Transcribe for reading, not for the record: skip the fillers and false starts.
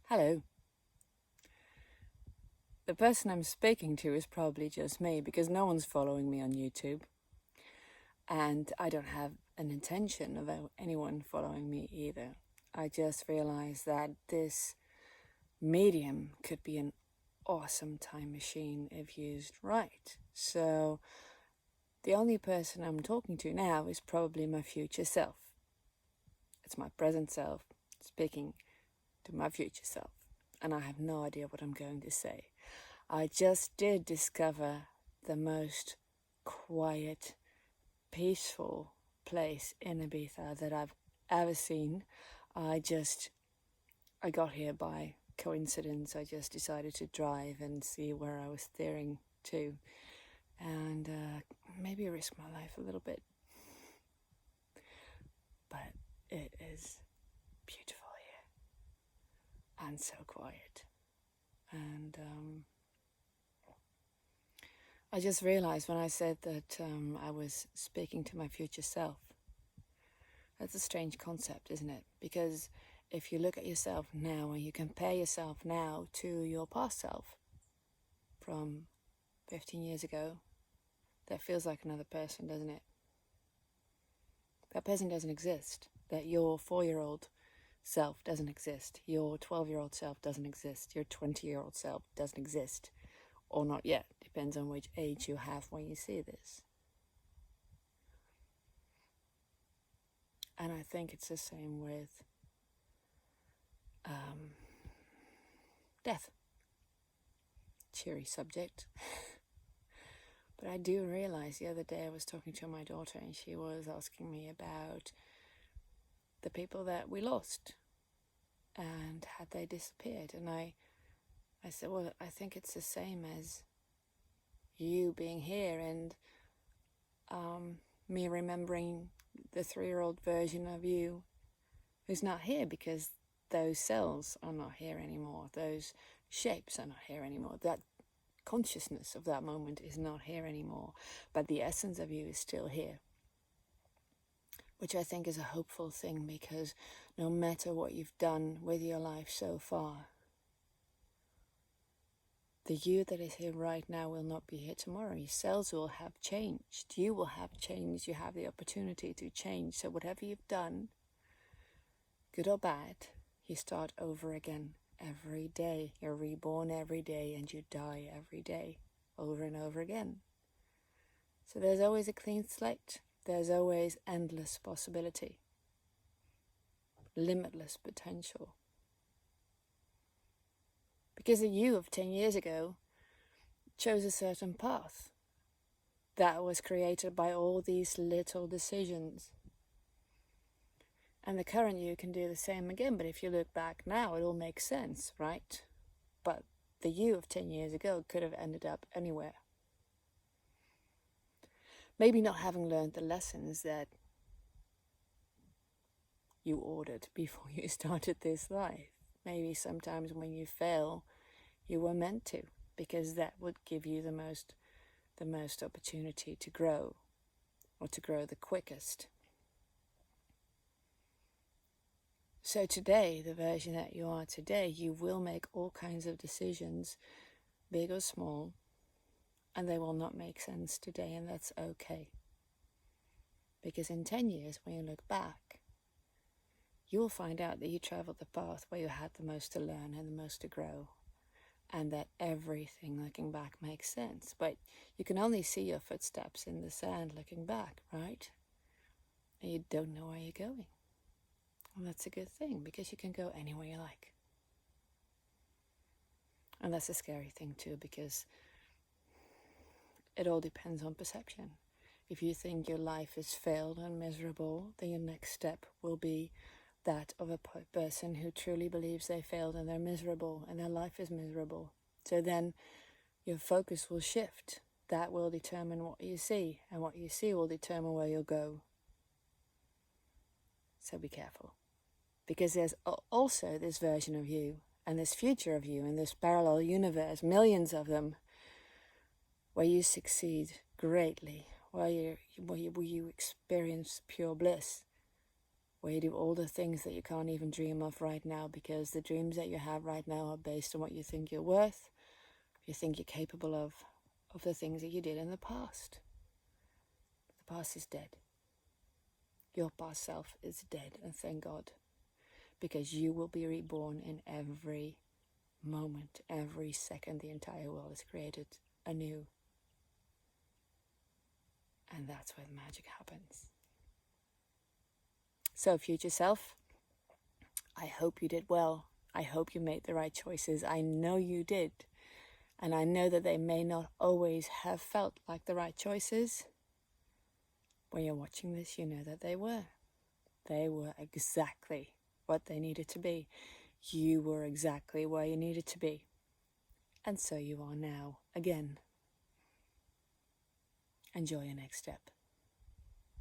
Hello. The person I'm speaking to is probably just me because no one's following me on YouTube. And I don't have an intention of anyone following me either. I just realized that this medium could be an awesome time machine if used right. So the only person I'm talking to now is probably my future self. It's my present self speaking to my future self. And I have no idea what I'm going to say. I just did discover the most quiet, peaceful place in Ibiza that I've ever seen. I got here by coincidence. I just decided to drive and see where I was steering to and maybe risk my life a little bit. But it is beautiful here and so quiet. And I just realized when I said that I was speaking to my future self. That's a strange concept, isn't it? Because if you look at yourself now and you compare yourself now to your past self from 15 years ago, that feels like another person, doesn't it? That person doesn't exist. That your 4-year-old self doesn't exist. Your 12-year-old self doesn't exist. Your 20-year-old self doesn't exist. Or not yet. Depends on which age you have when you see this. And I think it's the same with death. Cheery subject. But I do realize the other day I was talking to my daughter and she was asking me about the people that we lost and had they disappeared. And I said, well, I think it's the same as you being here and me remembering the 3-year-old version of you who's not here because those cells are not here anymore. Those shapes are not here anymore. That consciousness of that moment is not here anymore. But the essence of you is still here. Which I think is a hopeful thing because no matter what you've done with your life so far, the you that is here right now will not be here tomorrow. Your cells will have changed. You will have changed. You have the opportunity to change. So whatever you've done, good or bad, you start over again every day. You're reborn every day and you die every day, over and over again. So there's always a clean slate. There's always endless possibility. Limitless potential. Because the you of 10 years ago chose a certain path that was created by all these little decisions. And the current you can do the same again, but if you look back now, it all makes sense, right? But the you of 10 years ago could have ended up anywhere. Maybe not having learned the lessons that you ordered before you started this life. Maybe sometimes when you fail, you were meant to, because that would give you the most opportunity to grow, or to grow the quickest. So today, the version that you are today, you will make all kinds of decisions, big or small, and they will not make sense today, and that's okay. Because in 10 years, when you look back, you will find out that you traveled the path where you had the most to learn and the most to grow, and that everything looking back makes sense. But you can only see your footsteps in the sand looking back, right? And you don't know where you're going. And that's a good thing, because you can go anywhere you like. And that's a scary thing too, because it all depends on perception. If you think your life is failed and miserable, then your next step will be that of a person who truly believes they failed and they're miserable and their life is miserable. So then your focus will shift. That will determine what you see, and what you see will determine where you'll go. So be careful. Because there's also this version of you and this future of you in this parallel universe, millions of them, where you succeed greatly, where you experience pure bliss, where you do all the things that you can't even dream of right now, because the dreams that you have right now are based on what you think you're worth, you think you're capable of the things that you did in the past. The past is dead. Your past self is dead, and thank God, because you will be reborn in every moment, every second. The entire world is created anew. And that's where the magic happens. So, future self, I hope you did well. I hope you made the right choices. I know you did. And I know that they may not always have felt like the right choices. When you're watching this, you know that they were. They were exactly what they needed to be. You were exactly where you needed to be. And so you are now again. Enjoy your next step.